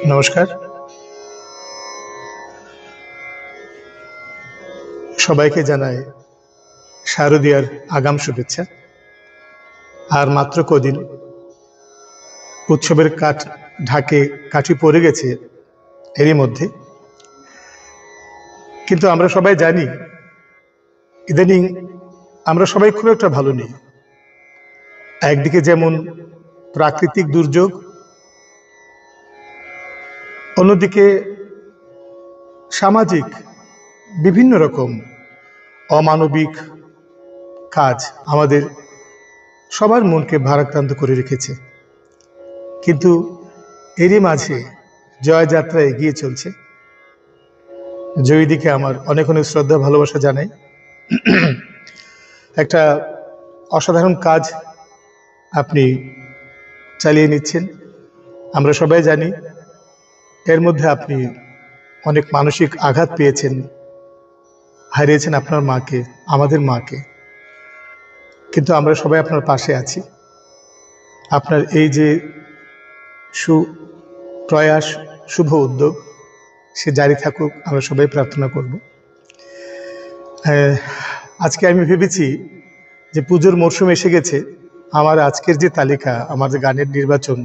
নমস্কার, সবাইকে জানাই শারদীয়ার আগাম শুভেচ্ছা। আর মাত্র কদিন উৎসবের ঢাকে কাঠি পড়ে গেছে এরই মধ্যে, কিন্তু আমরা সবাই জানি ইদানিং আমরা সবাই খুব একটা ভালো নেই। একদিকে যেমন প্রাকৃতিক দুর্যোগ, অন্যদিকে সামাজিক বিভিন্ন রকম অমানবিক কাজ আমাদের সবার মনকে ভারাক্রান্ত করে রেখেছে। কিন্তু এরই মাঝে জয়যাত্রা এগিয়ে চলছে। জয়ীদিকে আমার অনেক অনেক শ্রদ্ধা ভালোবাসা জানাই। একটা অসাধারণ কাজ আপনি চালিয়ে নিচ্ছেন, আমরা সবাই জানি। এর মধ্যে আপনি অনেক মানসিক আঘাত পেয়েছেন, হারিয়েছেন আপনার মাকে, আমাদের মাকে, কিন্তু আমরা সবাই আপনার পাশে আছি। আপনার এই যে সুপ্রয়াস, শুভ উদ্যোগ সে জারি থাকুক, আমরা সবাই প্রার্থনা করব। আজকে আমি ভেবেছি যে পুজোর মরশুম এসে গেছে, আমার আজকের যে তালিকা, আমার যে গানের নির্বাচন,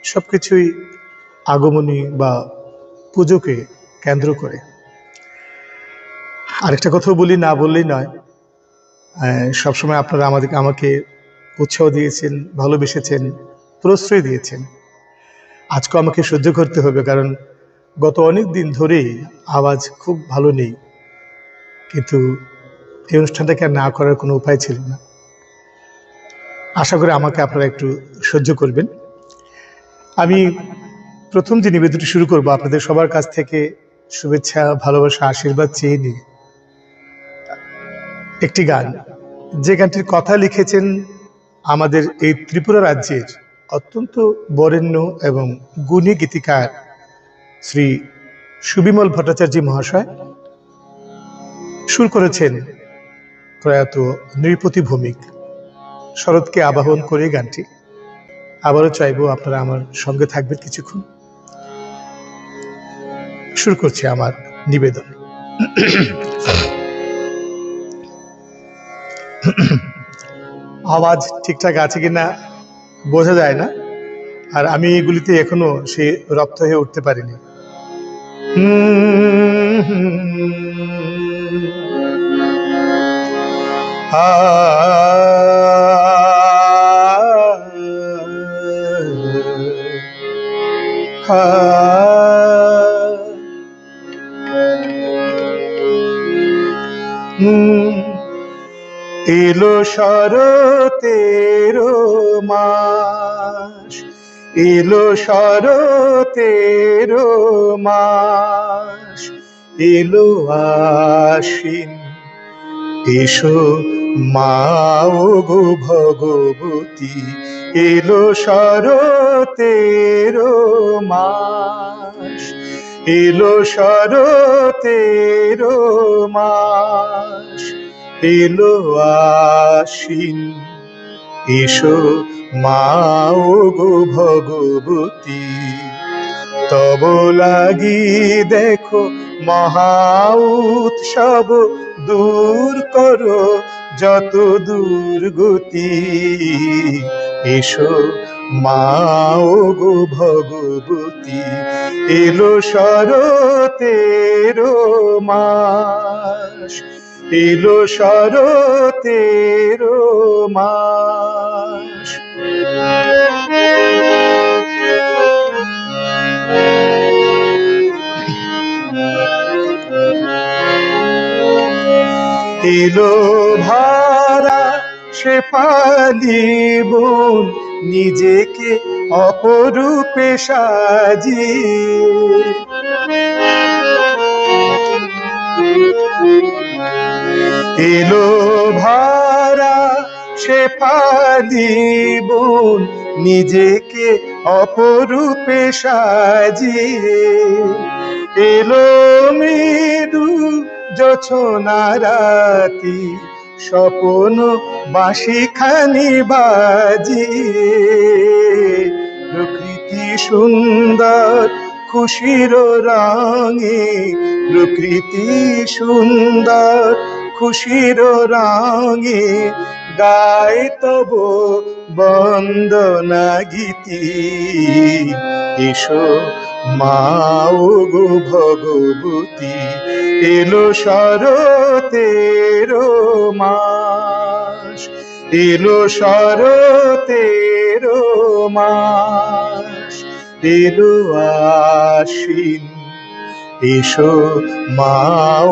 সবকিছুই আগমনী বা পুজোকে কেন্দ্র করে। আরেকটা কথাও বলি, না বললেই নয়, সবসময় আপনারা আমাকে উৎসাহ দিয়েছেন, ভালোবেসেছেন, প্রশ্রয় দিয়েছেন। আজকে আমাকে সহ্য করতে হবে, কারণ গত অনেক দিন ধরেই আওয়াজ খুব ভালো নেই, কিন্তু এই অনুষ্ঠানটাকে আর না করার কোনো উপায় ছিল না। আশা করি আমাকে আপনারা একটু সহ্য করবেন। আমি প্রথম যে নিবেদনটি শুরু করব, আপনাদের সবার কাছ থেকে শুভেচ্ছা, ভালোবাসা, আশীর্বাদ চেয়ে নিয়ে একটি গান, যে গানটির কথা লিখেছেন আমাদের এই ত্রিপুরা রাজ্যের অত্যন্ত বরেণ্য এবং গুণী গীতিকার শ্রী সুবিমল ভট্টাচার্য মহাশয়। সুর করেছেন প্রয়াত নৃপতি ভৌমিক। শরৎকে আবাহন করে গানটি আবারও চাইবো আপনারা আমার সঙ্গে থাকবেন কিছুক্ষণ। শুরু করছি আমার নিবেদন। আওয়াজ ঠিকঠাক আছে কিনা বোঝা যায় না, আর আমি এগুলিতে এখনো সে রপ্ত হয়ে উঠতে পারিনি। এলো শরতের মাস, এলো শরতের মাস, এলো আশ্বিন, এসো মা গো ভগবতী। এলো শরতের মাস, এলো শরতের মাস, এলো আশ্বিন, এসো মা গো ভগবতী। তব লাগি দেখো মহা উৎসব, দূর করো যত দুর্গতি। এসো মা গো ভগবতী। এলো শরতের মাস, এলো শরতের মাস। এলো ভারা সে পালিব নিজেকে অপরূপে সাজিয়ে। এলো ভারা সে পালিব নিজেকে অপরূপে সাজিয়ে। এলো মৃদু জোছনা রাতি, স্বপ্ন বাঁশিখানি বাজিয়ে। প্রকৃতি সুন্দর খুশির রঙে প্রকৃতি সুন্দর খুশির রঙে গায় তব বন্দনা গীতি এসো মা ওগো ভগবতী এলো শরতের মাস এলো শরতের মাস এলো আশ্বিন এসো মা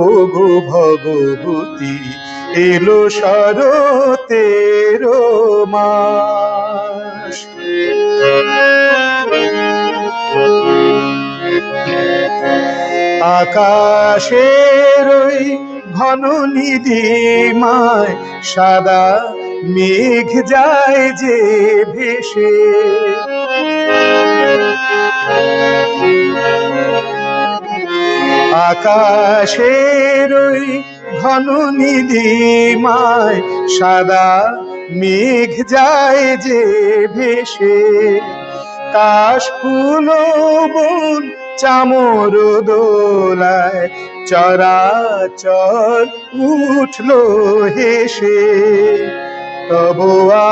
ওগো ভগবতী এলো শরতের মাস আকাশের ওই ঘন নিদিমায় সাদা মেঘ যায় যে ভেসে আকাশের ওই ঘন নিদিমায় সাদা মেঘ যায় যে ভেসে কাশফুল বন চামর দোলায় চরাচর উঠলো হেসে তব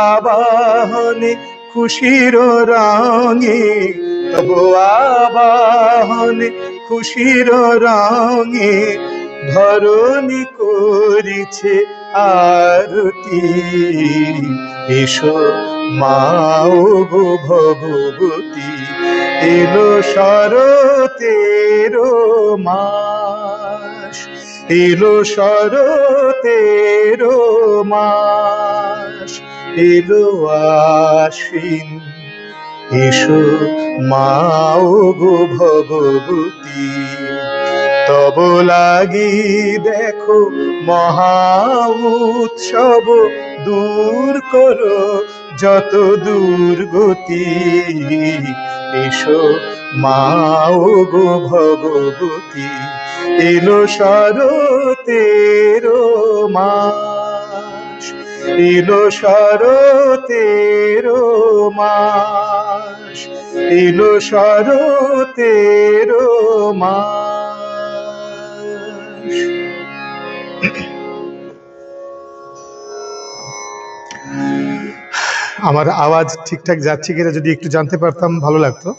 আবাহনে খুশির রঙে তব আবাহনে খুশির রঙে ধরণী করিছে আরতি এসো মা ওগো ভগবতী এলো শরতের মাস এলো শরতের মাস এলো আশ্বিন এসো মা ওগো ভগবতী তব লাগি দেখো মহা উৎসব দূর করো যত দুর্গতি এসো মা ওগো ভগবতী এলো শরতের মাস এলো শরতের মাস এলো শরতের মাস আমার আওয়াজ ঠিকঠাক যাচ্ছে কিনা যদি একটু জানতে পারতাম ভালো লাগতো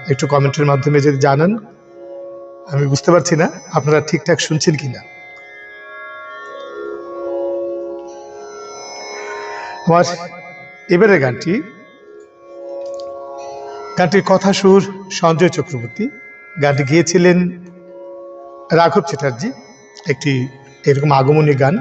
একটু কমেন্টের মাধ্যমে যদি জানান আমি বুঝতে পারছি না আপনারা ঠিকঠাক শুনছেন কিনা আমার এবারের গানটির কথা সুর সঞ্জয় চক্রবর্তী গানটি গিয়েছিলেন রাঘব চ্যাটার্জি একটি এরকম আগমনী গান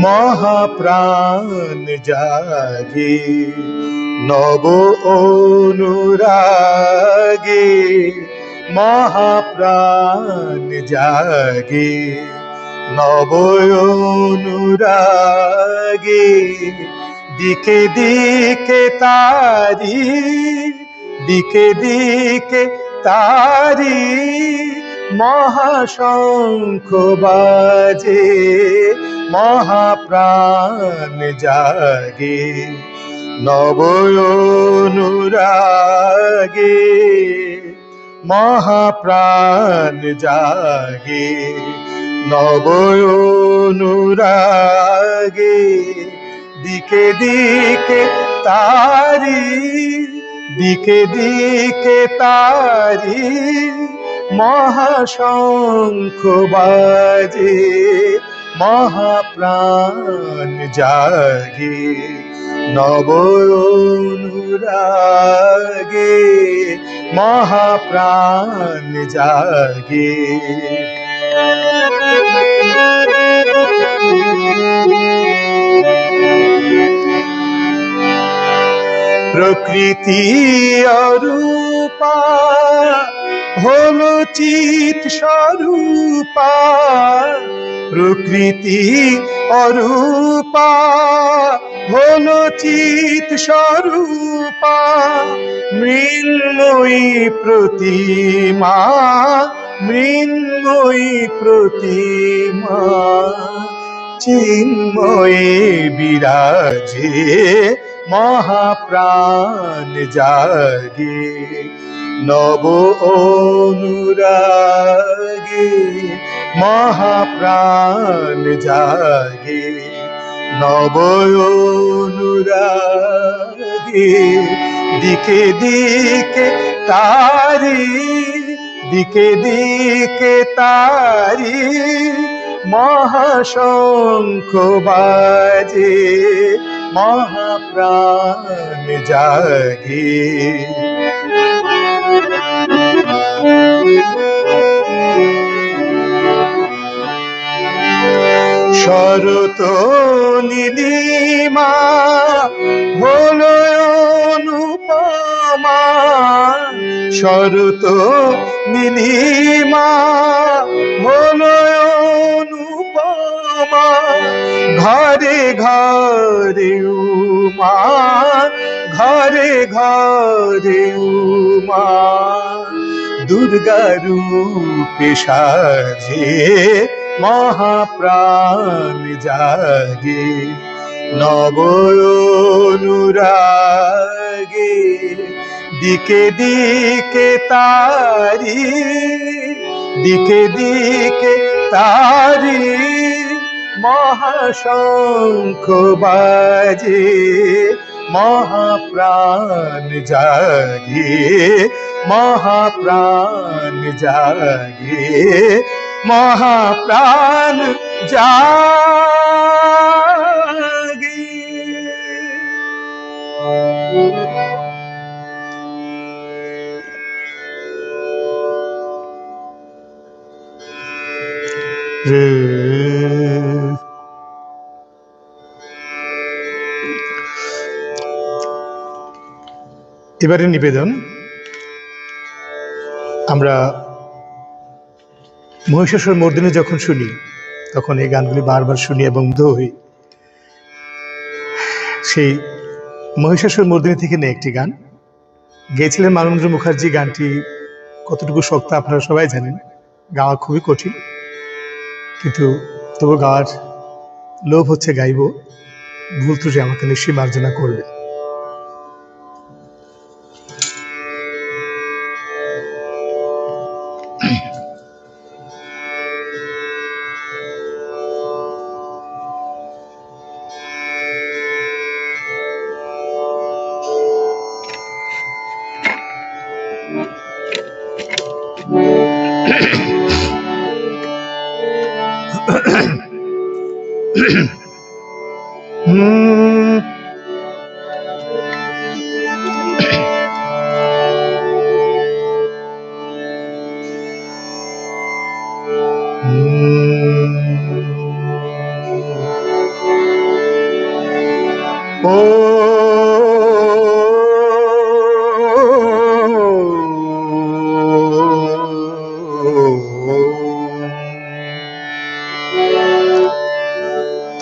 মহাপ্রাণ জাগে নব অনুরাগে মহাপ্রাণ জাগে নব অনুরাগে দিকে দিকে তারি দিকে দিকে তারি মহাশঙ্খ বাজে মহাপ্রাণ জাগে নব অনুরাগে মহাপ্রাণ জাগে নব অনুরাগে দিকে দিকে তারি দিকে দিকে তারি মহাশঙ্খ বাজে মহাপ্রাণ জাগে নব অনুরাগে মহাপ্রাণ জাগে। প্রকৃতি অরূপা হলো চিৎ স্বরূপা, প্রকৃতি অরূপা হলো চিৎ স্বরূপা, মৃন্ময়ী প্রতিমা মৃন্ময়ী প্রতিমা, চিন্ময়ে বিরাজে মহাপ্রাণ জাগে নব অনুরাগে মহাপ্রাণ জাগে নব অনুরাগে। দিকে দিকে তারি দিকে দিকে তারি মহাশঙ্খ বাজে মহাপ্রাণ জাগে। শরৎ নীলিমা হলো অনুপমা, শরৎ নীলিমা হলো অনুপমা, ঘরে ঘরে উমা ঘরে ঘরে উমা, দুর্গা রূপে সাজে মহাপ্রাণ জাগে নব অনুরাগে। দিকে দিকে তারি দিকে দিকে তারি মহাশঙ্খ বাজে মহাপ্রাণ জাগে মহাপ্রাণ জাগে মহাপ্রাণ জাগে। এবারে নিবেদন, আমরা মহিষাসুর মর্দিনী যখন শুনি তখন এই গানগুলি বারবার শুনি এবং মুগ্ধ হই। সেই মহিষাসুর মর্দিনী থেকে নিয়ে একটি গান গেয়েছিলেন মানবেন্দ্র মুখার্জি। গানটি কতটুকু শক্ত আপনারা সবাই জানেন, গাওয়া খুবই কঠিন, কিন্তু তবু গাওয়ার লোভ হচ্ছে, গাইব। ভুল ত্রুটি আমাকে নিশ্চয়ই মার্জনা করবে।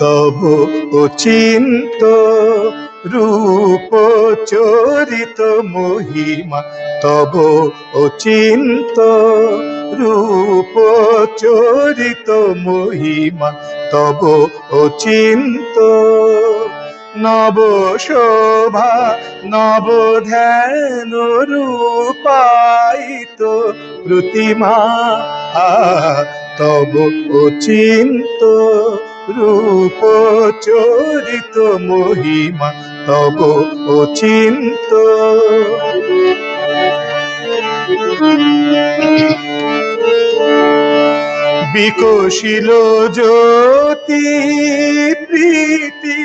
তব অচিন্ত রূপ চরিত মহিমা, তব অচিন্ত রূপ চরিত মহিমা, তব অচিন্ত নব শোভা নব ধ্যান রূপায়িত প্রতিমা, তব অচিন্ত রূপ চরিত মহিমা, তব অচিন্ত। বিকশিল জ্যোতি প্রীতি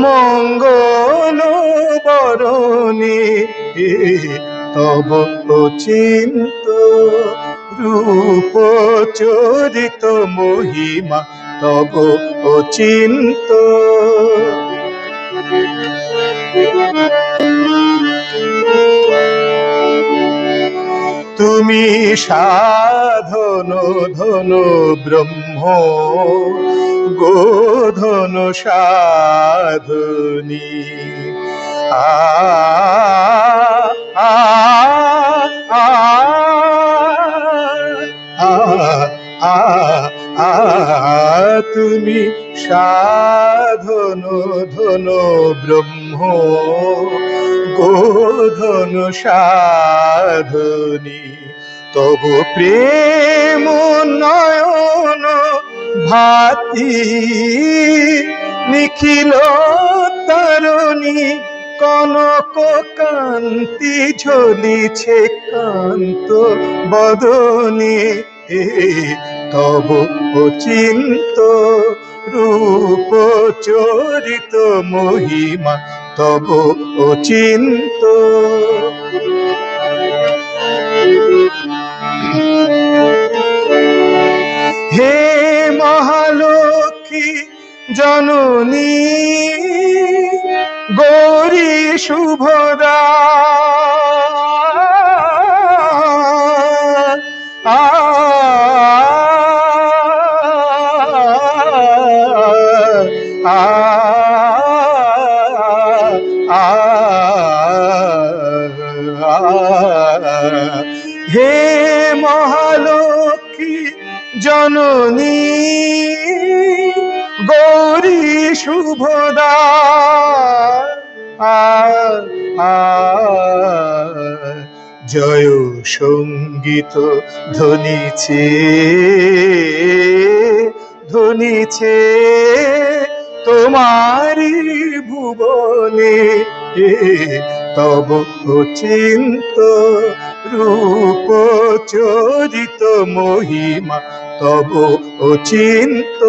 মঙ্গল বরণে তব চিন্ত রূপ চরিত মহিমা তব চিন্ত। তুমি সাধন ধন ব্রহ্ম গোধন সাধনী। আ আ আ আ আ তুমি সাধন ধন ব্রহ্ম গোধন সাধনী। তব প্রেম নয়ন ভাতি নিখিল তরুণী কনক কান্তি ঝলিছে কান্ত বদনে তব চিন্ত রূপ চরিত মহিমা তব চিন্ত। হে মহালক্ষ্মী জননী গৌরী শুভদা হে মহালক্ষ্মী জননী গৌরী শুভদা জয় সঙ্গীত ধ্বনিছে ধ্বনিছে তোমারি ভুবনে তব চিন্ত রূপ চরিত মহিমা তব চিন্ত।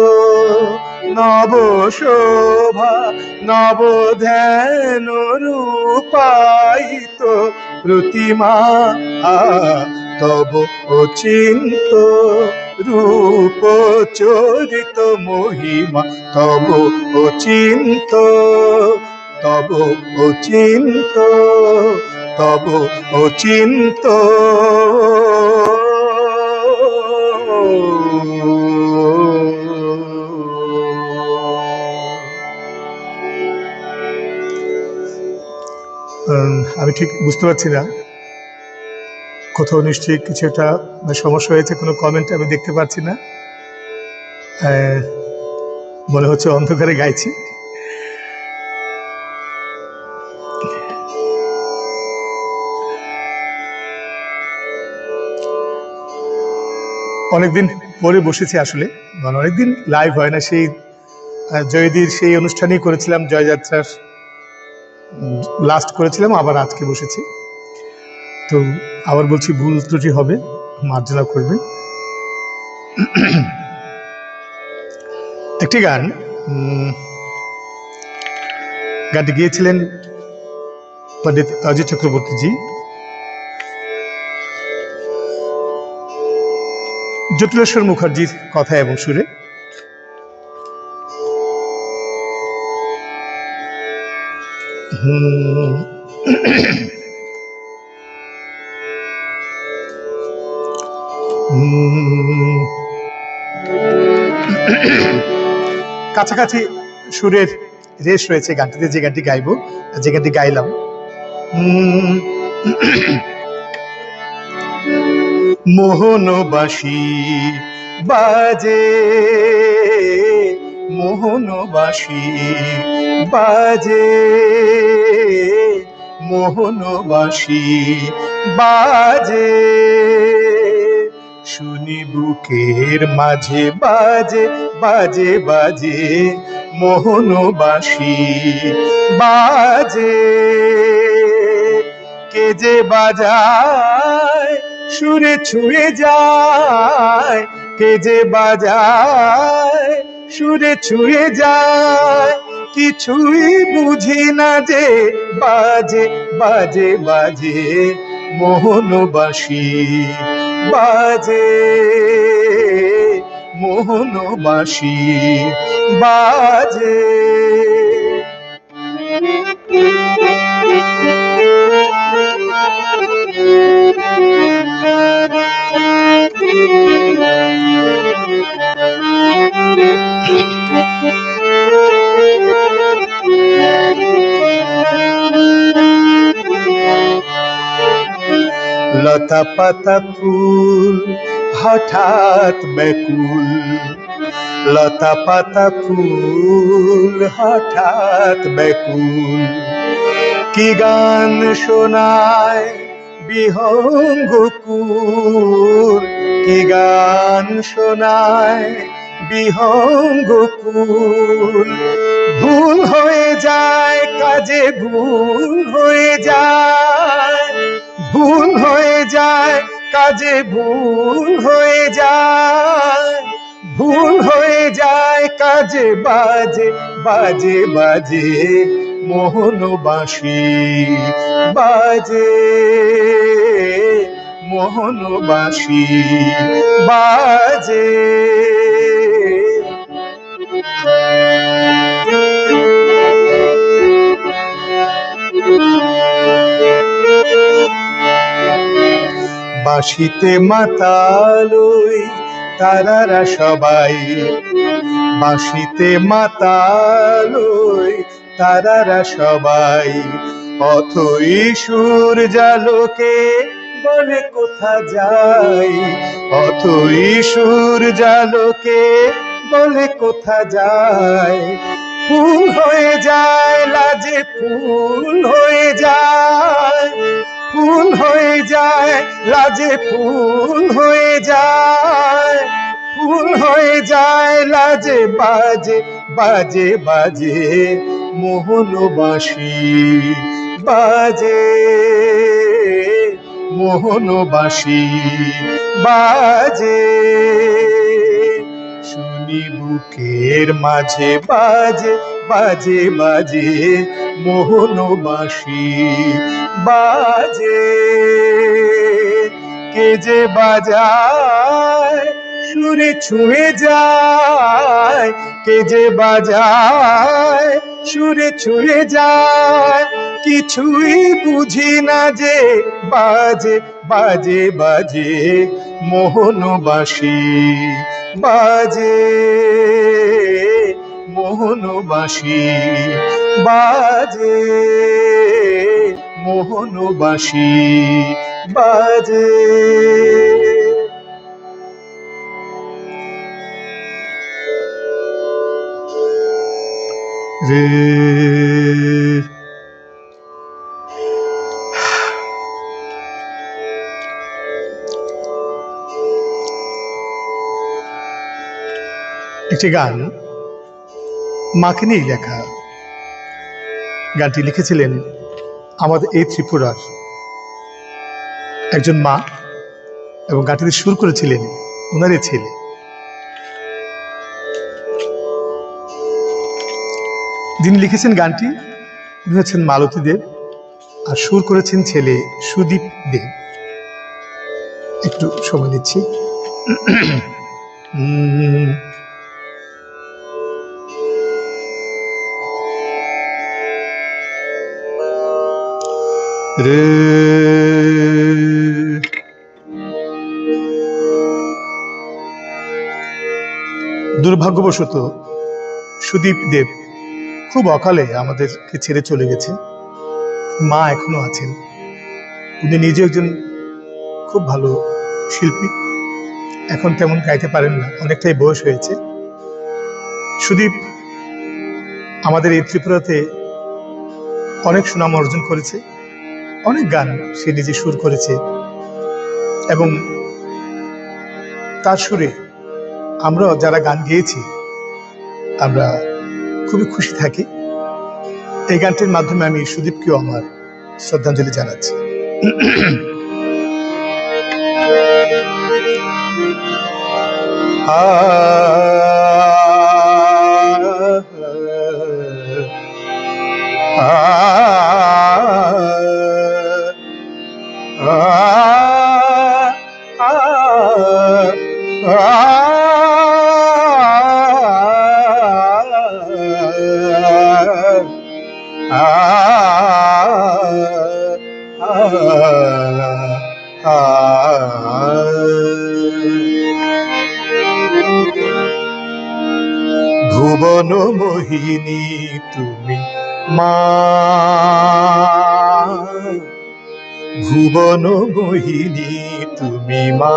নব শোভা নব ধ্যান রূপায়িত প্রতিমা তব চিন্ত রূপ চরিত মহিমা তব চিন্ত তব চিন্ত তব চিন্ত। আমি ঠিক বুঝতে পারছি না, কোথাও নিশ্চয়ই কিছু একটা সমস্যা হয়েছে, কোনো কমেন্ট আমি দেখতে পাচ্ছি না। মনে হচ্ছে অন্ধকারে গাইছি। অনেকদিন পরে বসেছি আসলে, মানে অনেকদিন লাইভ হয় না। সেই জয়দীর সেই অনুষ্ঠানেই করেছিলাম, জয়যাত্রার লাস্ট করেছিলাম, আবার আজকে বসেছি। তো আবার বলছি, ভুল ত্রুটি হবে, মার্জনা করবেন। একটি গান, গানটি গিয়েছিলেন পণ্ডিত অজিত চক্রবর্তীজি। জটিলেশ্বর মুখার্জির কথা এবং সুরে। কাছাকাছি সুরের রেশ রয়েছে গানটিতে, যে গানটি গাইব, যে গানটি গাইলাম। মোহনবাসী বাজে মোহনবাসী বাজে মোহনবাসী বাজে শুনি বুকের মাঝে বাজে বাজে বাজে মোহনবাসী বাজে কে যে বাজায় সুরে ছুঁয়ে যায় কে যে বাজায় সুরে ছুঁয়ে যায়, কিছুই বুঝি না যে বাজে বাজে বাজে মোহনবাসী, বাজে মোহনবাসী, বাজে। লতা পাতা ফুল হঠাৎ ব্যাকুল, লতা পাতা ফুল হঠাৎ ব্যাকুল, কি গান শোনায় বিহঙ্গ কুল, কি গান শোনায় বিহঙ্গ কুল। ভুল হয়ে যায় কাজে ভুল হয়ে যায়, ভুল হয়ে যায় কাজে ভুল হয়ে যায়, ভুল হয়ে যায় কাজে বাজে বাজে বাজে মোহনবাসী, বাজে মোহনবাসী, বাজে। বাঁশিতে মাতাল ওই তারারা সবাই, বাঁশিতে মাতাল ওই তারারা সবাই, অথই সুর জালোকে বলে কোথা যাই, অথই সুর জালোকে বলে কোথা যায়। ফুল হয়ে যায় লাজে ফুল হয়ে যায়, ফুল হয়ে যায় লাজে ফুল হয়ে যায়, ফুল হয়ে যায় লাজে বাজে বাজে বাজে মোহনবাসী, বাজে মোহনবাসী, বাজে। শুনি বুকের মাঝে বাজে বাজে বাজে মোহনবাসী, বাজে। কে যে বাজায় সুরে ছুঁয়ে যায়, কে যে বাজায় সুরে ছুঁয়ে যায়, কিছুই বুঝি না যে বাজে বাজে বাজে মোহনবাসী, বাজে মোহনবাসী, বাজে মোহনবাসী, বাজে। রে একটি গান মাকে নিয়ে লেখা। গানটি লিখেছিলেন আমাদের এই ত্রিপুরার একজন মা এবং গানটিতে সুর করেছিলেন ওনারই ছেলে। যিনি লিখেছেন গানটি উনি হচ্ছেন মালতী দেব আর সুর করেছেন ছেলে সুদীপ দেব। একটু সময় নিচ্ছি। রে দুর্ভাগ্যবশত সুদীপ দেব খুব অকালে আমাদেরকে ছেড়ে চলে গেছে। মা এখনো আছেন। উনি নিজে একজন খুব ভালো শিল্পী, এখন তেমন গাইতে পারেন না, অনেকটাই বয়স হয়েছে। সুদীপ আমাদের এই ত্রিপুরাতে অনেক সুনাম অর্জন করেছে, অনেক গান সে নিজে সুর করেছে এবং তার সুরে আমরা যারা গান গেয়েছি আমরা খুবই খুশি থাকি। এই গানটির মাধ্যমে আমি সুদীপকেও আমার শ্রদ্ধাঞ্জলি জানাচ্ছি। আ ভুবন মোহিনী তুমি মা, ভুবন মোহিনী তুমি মা,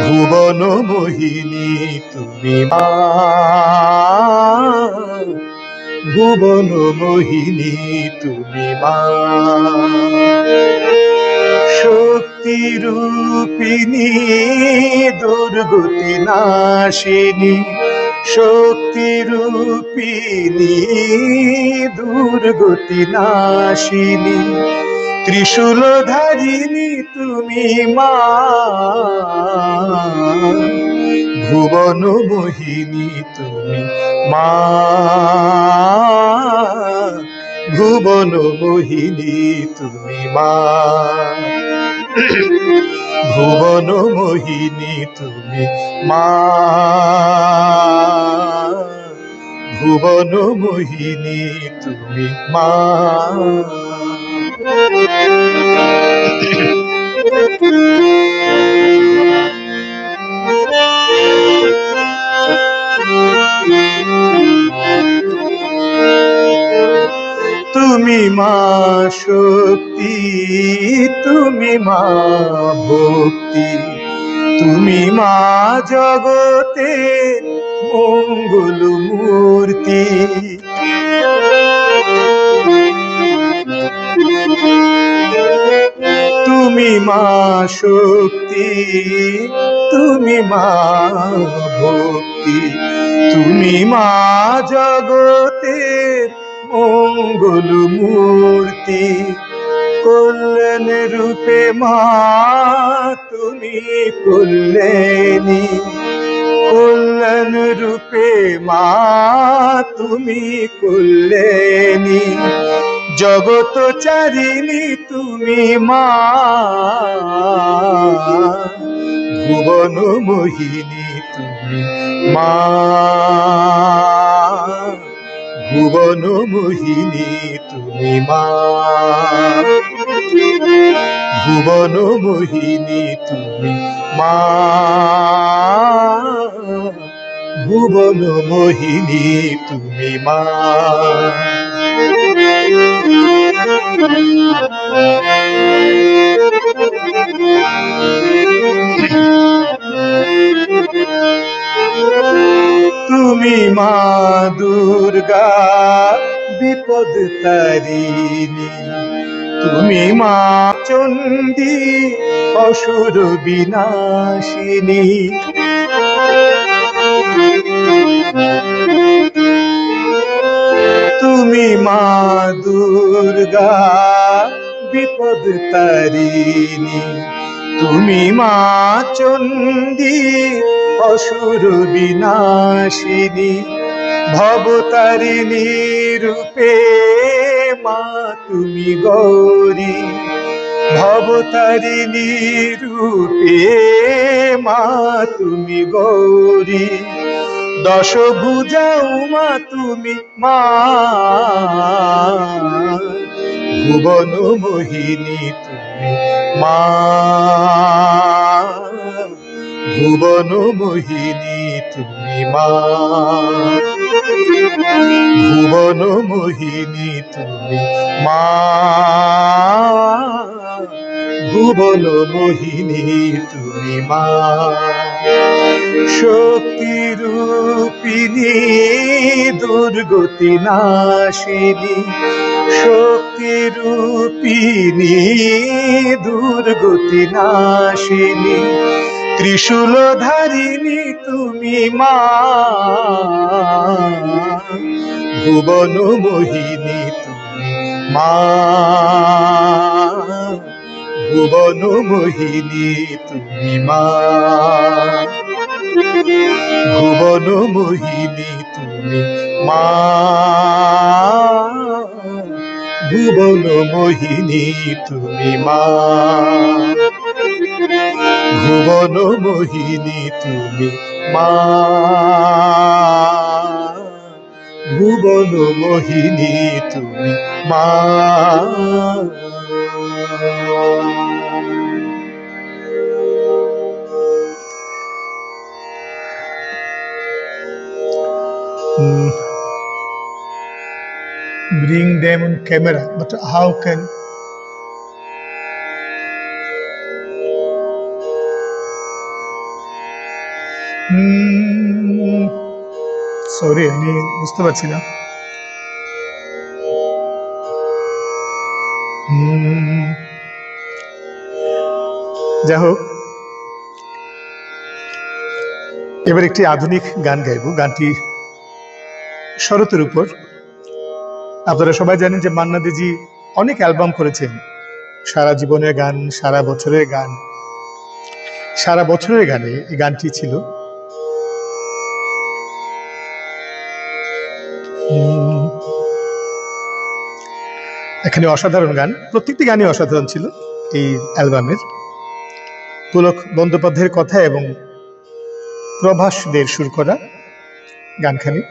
ভুবন মোহিনী তুমি মা, ভুবন মোহিনী তুমি মা। শক্তি রূপিণী দুর্গতি নাশিনী, শক্তি রূপিণী দুর্গতি নাশিনী, ত্রিশূলধারিণী তুমি মা, ভুবন মোহিনী তুমি মা, ভুবন মোহিনী তুমি মা, ভুবন মোহিনী তুমি মা, ভুবন মোহিনী তুমি মা। তুমি মা শক্তি, তুমি মা ভক্তি, তুমি মা জগতে মঙ্গল মূর্তি। তুমি মা শক্তি, তুমি মা ভক্তি, তুমি মা জগতে মঙ্গল মূর্তি। কল্যাণ রূপে মা তুমি কল্যাণী, কল্যাণ রূপে মা তুমি কল্যাণী, জগত চারিণী তুমি মা, ভুবন মোহিনী তুমি মা, ভুবন মোহিনী তুমি মা, ভুবন মোহিনী তুমি মা, ভুবন মোহিনী তুমি মা। তুমি মা দুর্গা বিপদ তারিণী, তুমি মা চণ্ডী অসুর বিনাশিনী, তুমি মা দুর্গা বিপদ তারিণী, তুমি মা চণ্ডী অসুর বিনাশিনী, ভবতারিণী রূপে মা তুমি গৌরী, ভবতারিণী রূপে মা তুমি গৌরী, দশভুজা উমা তুমি মা, ভুবন মোহিনী তুমি মা, ভুবন মোহিনী তুমি মা, ভুবন মোহিনী তুমি মা, ভুবন মোহিনী তুমি মা। শক্তি রূপিণী দুর্গতি নাশিনী, শক্তি রূপিণী দুর্গতি নাশিনী, ত্রিশূলধারিণী তুমি মা, ভুবন মোহিনী তুমি মা, ভুবন মোহিনী তুমি মা, ভুবন মোহিনী তুমি মা, ভুবন মোহিনী তুমি মা, ভুবন মোহিনী তুমি মা, ভুবন মোহিনী তুমি মা। Bring them on camera, but how can sorry আমি বুঝতে পারছি না। যাই হোক, এবার একটি আধুনিক গান গাইব। গানটি শরতের উপর। আপনারা সবাই জানেন যে মান্না দেজি অনেক অ্যালবাম করেছেন, সারা জীবনের গান, সারা বছরের গান। সারা বছরের গানে এই গানটি ছিল। এখানে অসাধারণ গান, প্রত্যেকটি গানই অসাধারণ ছিল এই অ্যালবামের। পুলক বন্দ্যোপাধ্যায়ের কথা এবং প্রভাস দের সুর করা গানখানি।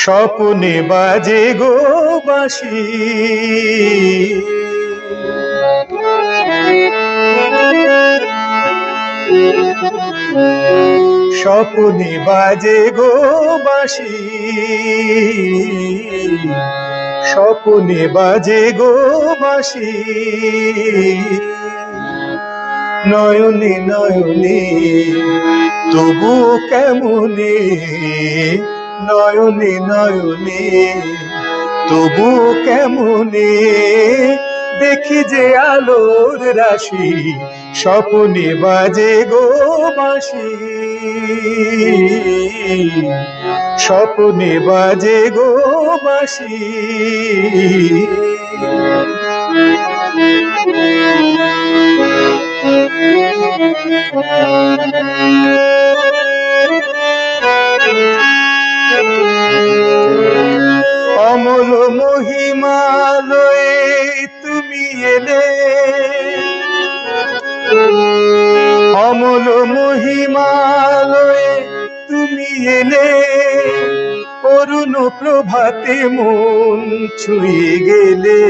স্বপ্নে বাজে গো বাঁশি, স্বপ্নে বাজে গো বাঁশি, স্বপ্নে বাজে গো বাঁশি, নয়নে নয়নে তবু কেমনে, নয়নে নয়নে তবু কেমনে দেখি যে আলোর রাশি, স্বপ্নে বাজে গো বাঁশি, স্বপ্নে বাজে গো বাঁশি। অমল মহিমালয়ে তুমি এলে, অমল মহিমালয়ে তুমি এলে, অরুণ প্রভাতে মন ছুঁয়ে গেলে,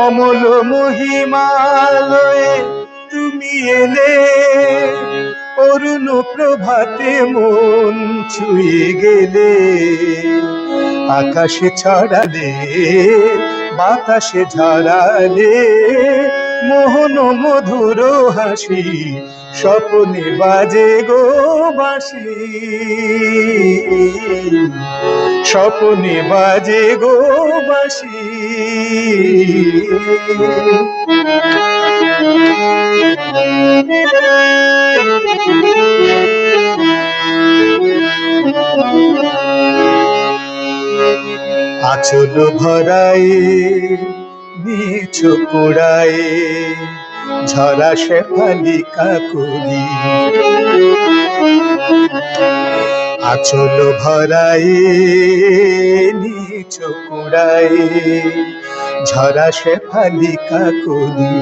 অমল মহিমালয়ে তুমি এলে, অরুণ প্রভাতে মন ছুঁয়ে গেলে, আকাশে ছড়ালে বাতাসে ঝরালে মোহন মধুর হাসি, স্বপ্নে বাজে গো বাঁশি, স্বপ্নে বাজে গো বাঁশি। আচল ভরায় নিছ কোড়ায় ঝরা শেফালি কাকলি, আচল ভরায় নিছ কোড়ায় ঝরা শেফালি কাকলি,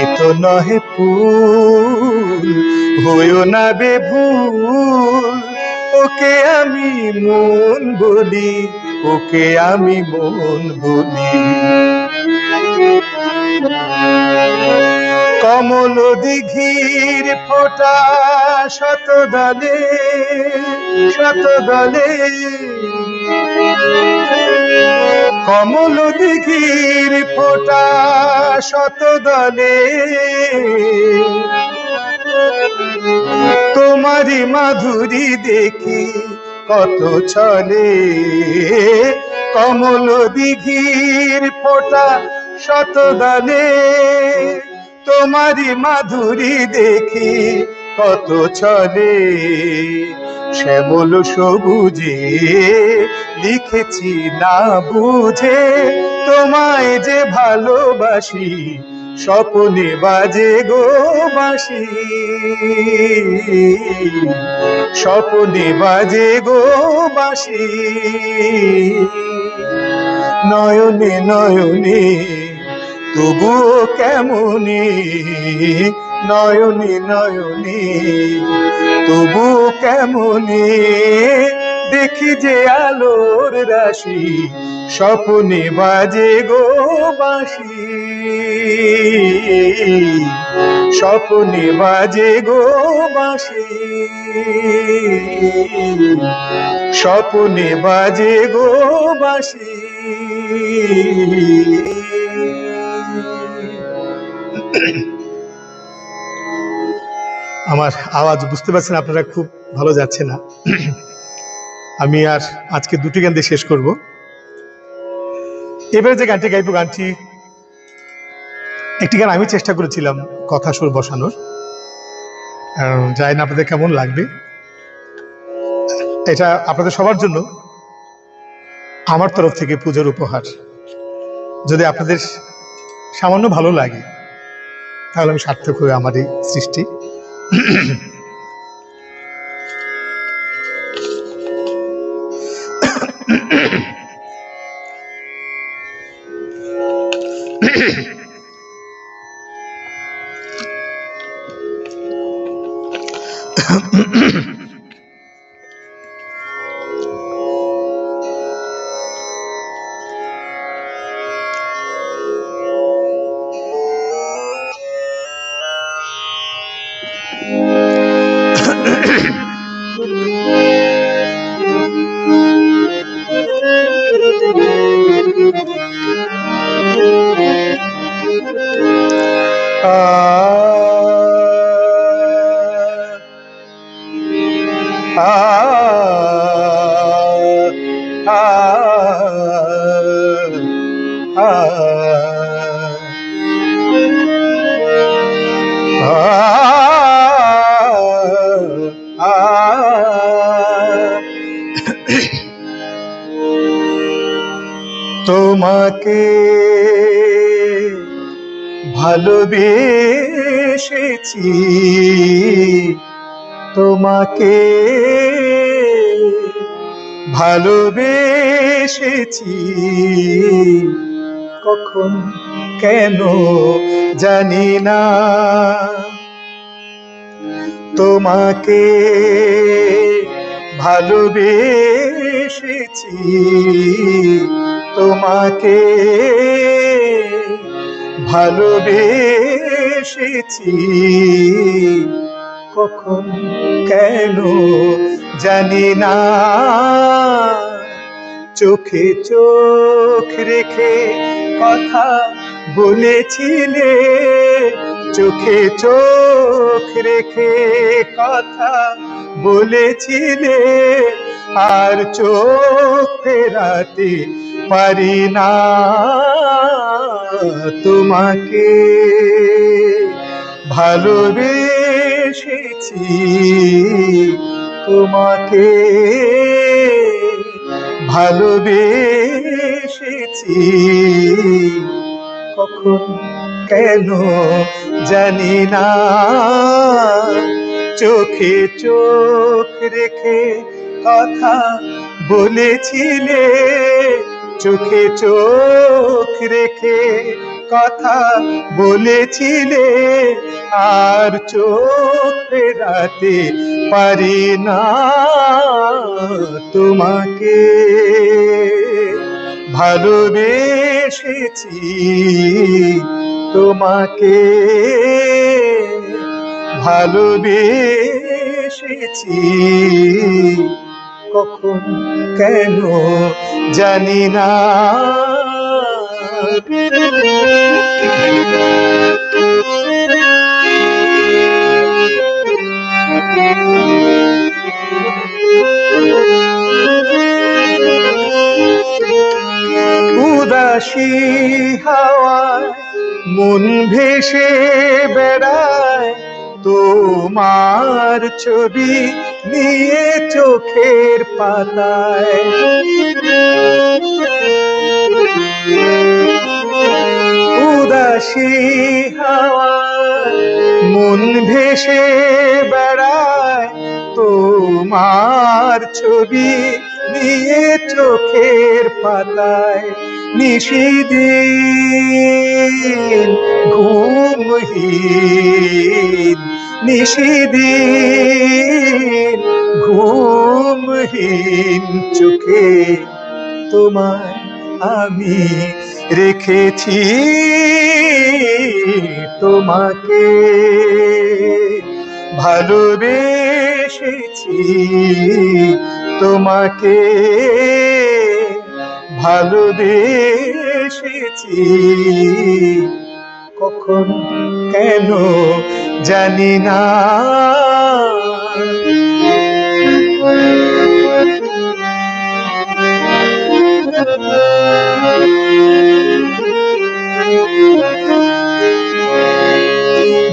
এ তো নহে ফুল হইও না বেভুল, ওকে আমি মন বলি, ওকে আমি মন বলি। কমল দিঘির ফোঁটা শত দলে, শত দলে কমল দিঘির ফোঁটা শত দলে তোমারি মাধুরী দেখি কত ছলে। কমল দিঘির ফোঁটা শত দলে তোমারি মাধুরী দেখি কত ছলে। শ্যামল সবুজে লিখেছি না বুঝে তোমায় যে ভালোবাসি, স্বপনে বাজে গো বাঁশি, স্বপনে বাজে গো বাঁশি। নয়নে নয়নে তবুও কেমনে, নয়নে নয়নে তবুও কেমনে দেখি যে আলোর রাশি, স্বপনে বাজে গো বাঁশি, স্বপনে বাজে গো বাঁশি, স্বপনে বাজে গো বাঁশি। আমার আওয়াজ বুঝতে পারছেন আপনারা, খুব ভালো যাচ্ছে না। আমি আর আজকে দুটি গান দিয়ে শেষ করব। এবারে যে গানটি গাইব, গানটি একটি গান আমি চেষ্টা করেছিলাম কথা সুর বসানোর, জানি না আপনাদের কেমন লাগবে। এটা আপনাদের সবার জন্য আমার তরফ থেকে পূজার উপহার। যদি আপনাদের সামান্য ভালো লাগে তাহলে আমি সার্থক হয়ে আমার এই সৃষ্টি। তোমাকে ভালোবেসেছি, তোমাকে ভালোবেসেছি, কখন কেন জানি না। তোমাকে ভালোবেসেছি, তোমাকে ভালোবেসেছি, কখন কেন জানি না। চোখে চোখ রেখে কথা বলেছিলে, চোখে চোখ রেখে কথা বলেছিলে, আর চোখ ফেরাতে পারি না। তোমাকে ভালোবেসেছি, তোমাকে ভালোবেসেছি, কখন কেন জানি না। চোখে চোখ রেখে কথা বলেছিলে, চোখে চোখ রেখে কথা বলেছিলে, আর চোখ ফেরাতে পারি না। তোমাকে ভালোবেসেছি, তোমাকে ভালোবেসেছি, কখন কেন জানি না। উদাসী হাওয়ায় মন ভেসে বেড়ায়, তোমার ছবি নিয়ে চোখের পাতায়। উদাসী হাওয়ায় মন ভেসে বেড়ায়, তোমার ছবি নিয়ে চোখের পাতায়। নিশিদিন ঘুমহীন, নিশিদিন ঘুমহীন চোখে তোমায় আমি রেখেছি। তোমাকে ভালোবেসেছি, তোমাকে ভালোবেসেছি, কখন কেন জানি না।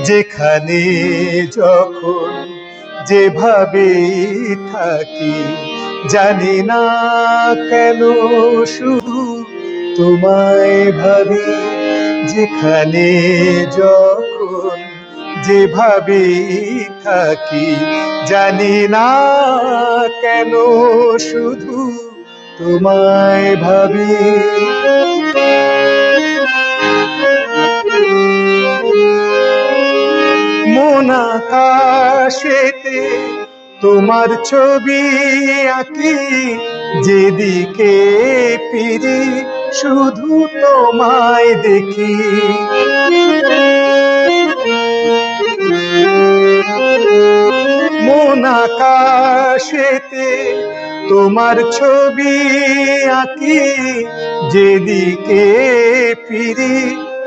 যেখানে যখন যেভাবে থাকি, জানি না কেন শুধু তোমায় ভাবি। যেখানে যখন যেভাবে থাকি, জানি না কেন শুধু তোমায় ভাবি। মন আকাশেতে তোমার ছবি আঁকি, যেদিকে ফিরি শুধু তোমায় দেখি। মন আকাশেতে তোমার ছবি আঁকি, যেদিকে ফিরি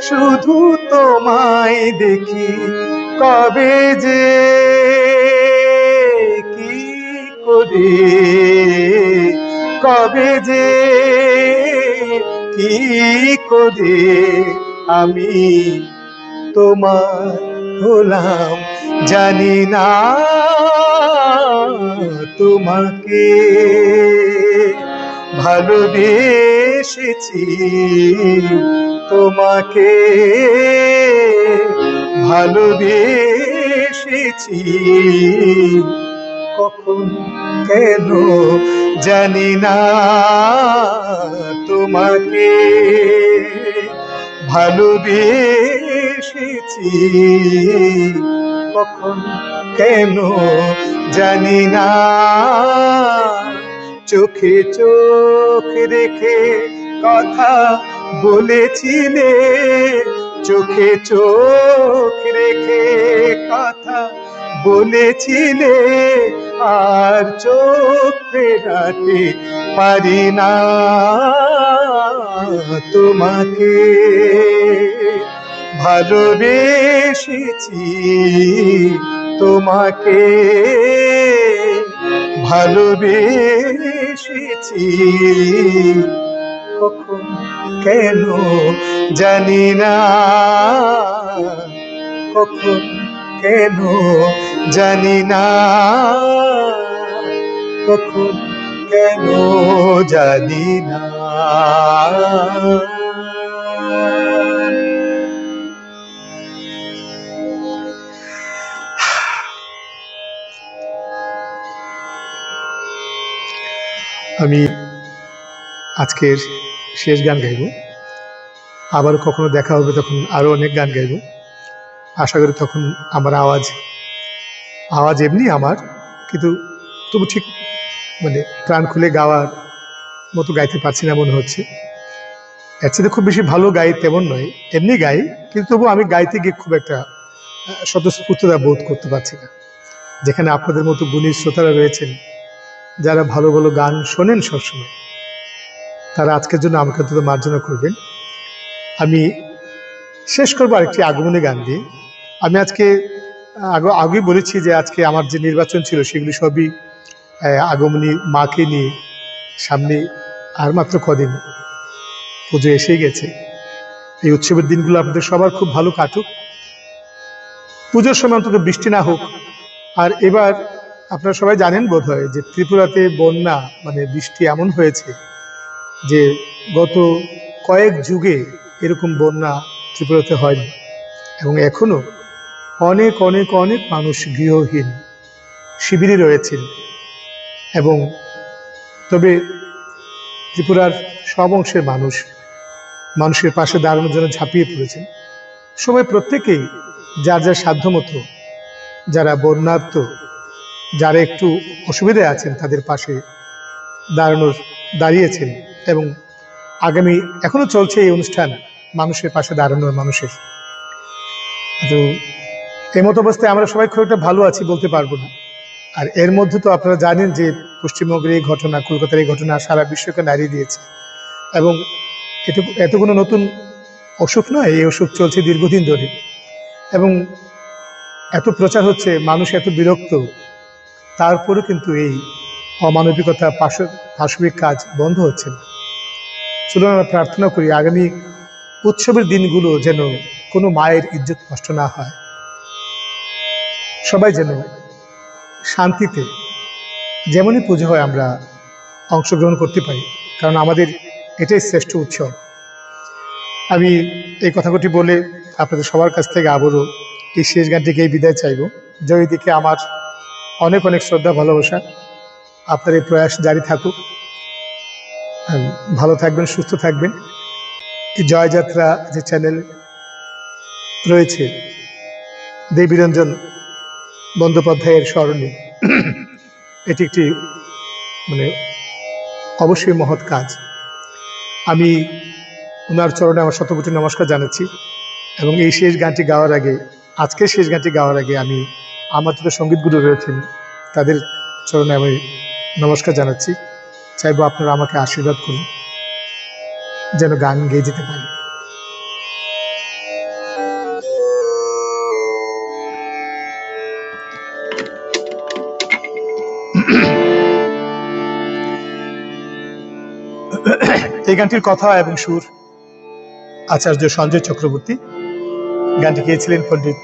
শুধু তোমায় দেখি। কবে যে কি করে, কবে যে কি করে আমি তোমার হলাম জানি না। তোমাকে ভালোবেসেছি, তোমাকে ভালোবেসেছি, কখন কেন জানি না। তোমাকে ভালোবেসেছি, কখন কেন জানি না। চোখে চোখ রেখে কথা বলেছিলে, চোখে চোখ রেখে কথা বলেছিলে, আর চোখ ফেরাতে পারি না। তোমাকে ভালোবেসেছি, তোমাকে ভালোবেসেছি, কখন কেন জানি না। কখন কেন জানি না, কখন কেন জানি না। আমি আজকের শেষ গান গাইব, আবার কখনো দেখা হবে তখন আরো অনেক গান গাইব। আশা করি তখন আমার আওয়াজ এমনি আমার, কিন্তু তবু ঠিক মানে প্রাণ খুলে গাওয়ার মতো গাইতে পারছি না মনে হচ্ছে। এর সাথে খুব বেশি ভালো গাই তেমন নয়, এমনি গাই, কিন্তু তবু আমি গাইতে গিয়ে খুব একটা স্বতঃস্ফূর্ততা বোধ করতে পারছি না। যেখানে আপনাদের মতো গুণী শ্রোতারা রয়েছেন, যারা ভালো ভালো গান শোনেন সবসময়, তারা আজকের জন্য আমাকে অন্তত মার্জনা করবেন। আমি শেষ করবো আরেকটি আগমনী গান দিয়ে। আমি আজকে আগেই বলেছি যে আজকে আমার যে নির্বাচন ছিল সেগুলি সবই আগমনী মাকে নিয়ে। সামনে আর মাত্র কদিন, পুজো এসেই গেছে। এই উৎসবের দিনগুলো আপনাদের সবার খুব ভালো কাটুক, পুজোর সময় অন্তত বৃষ্টি না হোক। আর এবার আপনারা সবাই জানেন বোধহয় যে ত্রিপুরাতে বন্যা মানে বৃষ্টি এমন হয়েছে যে গত কয়েক যুগে এরকম বন্যা ত্রিপুরাতে হয়নি, এবং এখনো অনেক অনেক অনেক মানুষ গৃহহীন শিবিরে রয়েছেন। এবং তবে ত্রিপুরার সব অংশের মানুষের পাশে দাঁড়ানোর জন্য ঝাঁপিয়ে পড়েছেন সবাই, প্রত্যেকেই যার যার সাধ্যমতো, যারা বন্যার্ত, যারা একটু অসুবিধায় আছেন তাদের পাশে দাঁড়িয়েছেন। এবং আগামী এখনো চলছে এই অনুষ্ঠান মানুষের পাশে দাঁড়ানোর, মানুষের। তো এমত অবস্থায় আমরা সবাই খুব একটা ভালো আছি বলতে পারবো না। আর এর মধ্যে তো আপনারা জানেন যে পশ্চিমবঙ্গের এই ঘটনা, কলকাতার এই ঘটনা সারা বিশ্বকে নাড়িয়ে দিয়েছে। এবং এত কোনো নতুন অসুখ নয়, এই অসুখ চলছে দীর্ঘদিন ধরে। এবং এত প্রচার হচ্ছে, মানুষ এত বিরক্ত, তারপরে কিন্তু এই অমানবিকতা, পাশবিক কাজ বন্ধ হচ্ছে না। চলুন আমরা প্রার্থনা করি আগামী উৎসবের দিনগুলো যেন কোনো মায়ের ইজ্জত নষ্ট না হয়, সবাই যেন শান্তিতে যেমনই পুজো হয় আমরা অংশগ্রহণ করতে পারি, কারণ আমাদের এটাই শ্রেষ্ঠ উৎসব। আমি এই কথাটি বলে আপনাদের সবার কাছ থেকে আবারও এই শেষ গানটি গেয়ে বিদায় চাইব। জয়দিকে আমার অনেক অনেক শ্রদ্ধা, ভালোবাসা। আপনার এই প্রয়াস জারি থাকুক, ভালো থাকবেন, সুস্থ থাকবেন। এই জয়যাত্রা যে চ্যানেল রয়েছে দেবীরঞ্জন বন্দ্যোপাধ্যায়ের স্মরণে, এটি একটি মানে অবশ্যই মহৎ কাজ। আমি ওনার চরণে আমার শতকোটি নমস্কার জানাচ্ছি। এবং এই শেষ গানটি গাওয়ার আগে, আজকের শেষ গানটি গাওয়ার আগে আমি আমার যত সঙ্গীতগুরু রয়েছেন তাদের চরণে আমি নমস্কার জানাচ্ছি। চাইবো আপনারা আমাকে আশীর্বাদ করুন যেন গান গেয়ে যেতে পারি। এই গানটির কথা এবং সুর আচার্য সঞ্জয় চক্রবর্তী, গানটি গেয়েছিলেন পণ্ডিত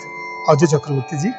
অজয় চক্রবর্তীজি।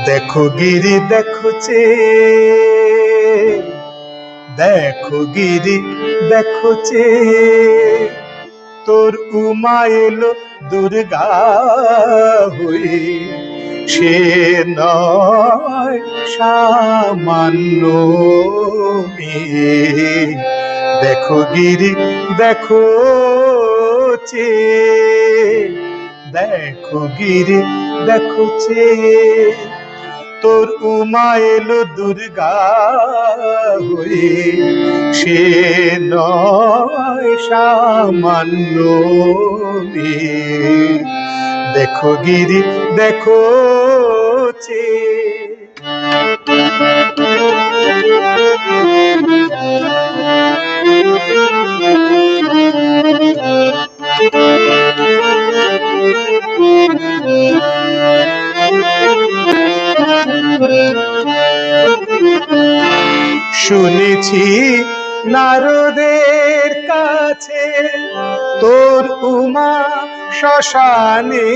দেখো গিরি দেখো চে, দেখো গিরি দেখো চে, তোর উমা এলো দুর্গা হয়ে, সে নয় সামান্য মেয়ে। দেখো গিরি দেখো চে, দেখো গিরি দেখো চে, তোর উমা এলো দুর্গা হয়ে, সে নয় সামান্য মেয়ে। দেখো গিরি দেখো চে। শুনেছি নারদের কাছে তোর উমা শ্মশানে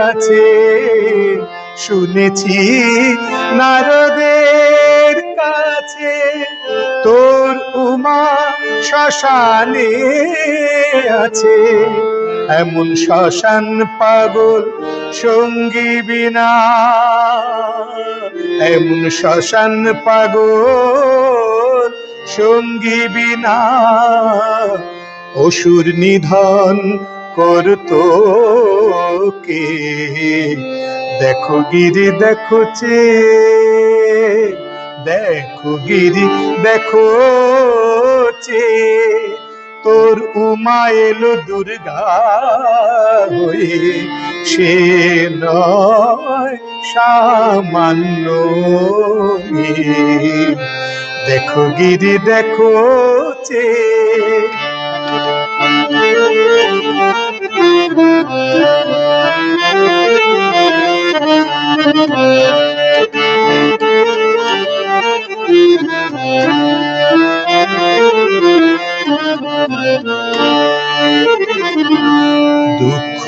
আছে, শুনেছি নারদের কাছে, তোর উমা শ্মশানে আছে, এমন শ্মশান পাগল সঙ্গী বিনা, এমন শ্মশান পাগল সঙ্গী বিনা, অসুর নিধন করতো কে? দেখো গিরি দেখো চে, দেখো গিরি দেখো চে, তোর উমা এলো দুর্গা হয়ে, সে নয় সামান্য মেয়ে। দেখো গিরি দেখো চে। দুঃখ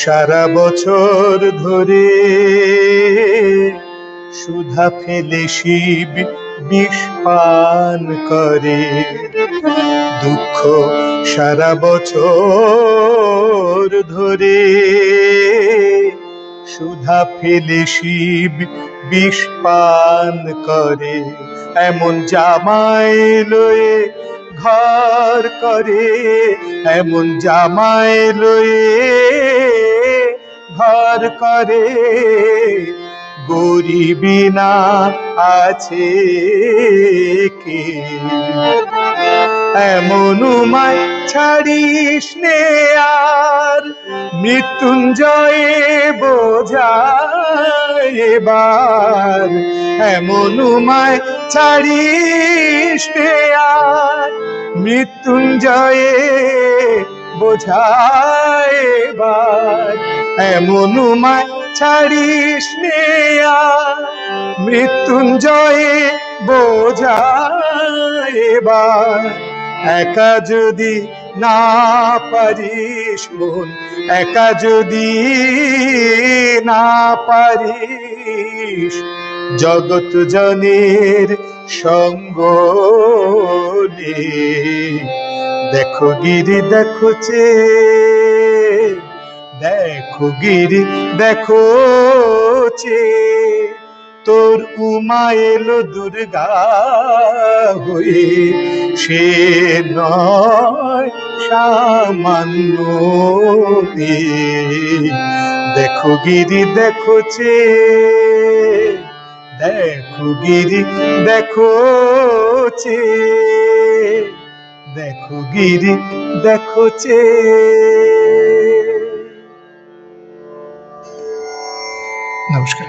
সারা বছর ধরে সুধা ফেলে শিব বিষ পান করে, দুঃখ সারা বছর ধরে সুধা ফেলে শিব বিষ পান করে, এমন জামাই লয়ে ঘর করে, এমন জামাই লয়ে ঘর করে, গরিবি না আছে কে? এমন উমায় ছাড়িস নে আর, মৃত্যুঞ্জয়ে বোঝায় এবার, এমন উমায় ছাড়িস নে আর, মৃত্যুঞ্জয়ে বোঝায় এবার, এমন উমায় ছাড়িস নে আর, মৃত্যুঞ্জয়ে বোঝায় এবার। একা যদি না পারিস মন, একা যদি না পারিস, জগৎ জনের সঙ্গ নে। দেখো গিরি দেখো চে, দেখো গিরি দেখো চে, তোর উমা এলো দুর্গা হয়ে, সে নয় সামান্য মেয়ে। দেখো গিরি দেখো চে, দেখো গিরি দেখো চে, দেখো গিরি দেখো চে। নমস্কার।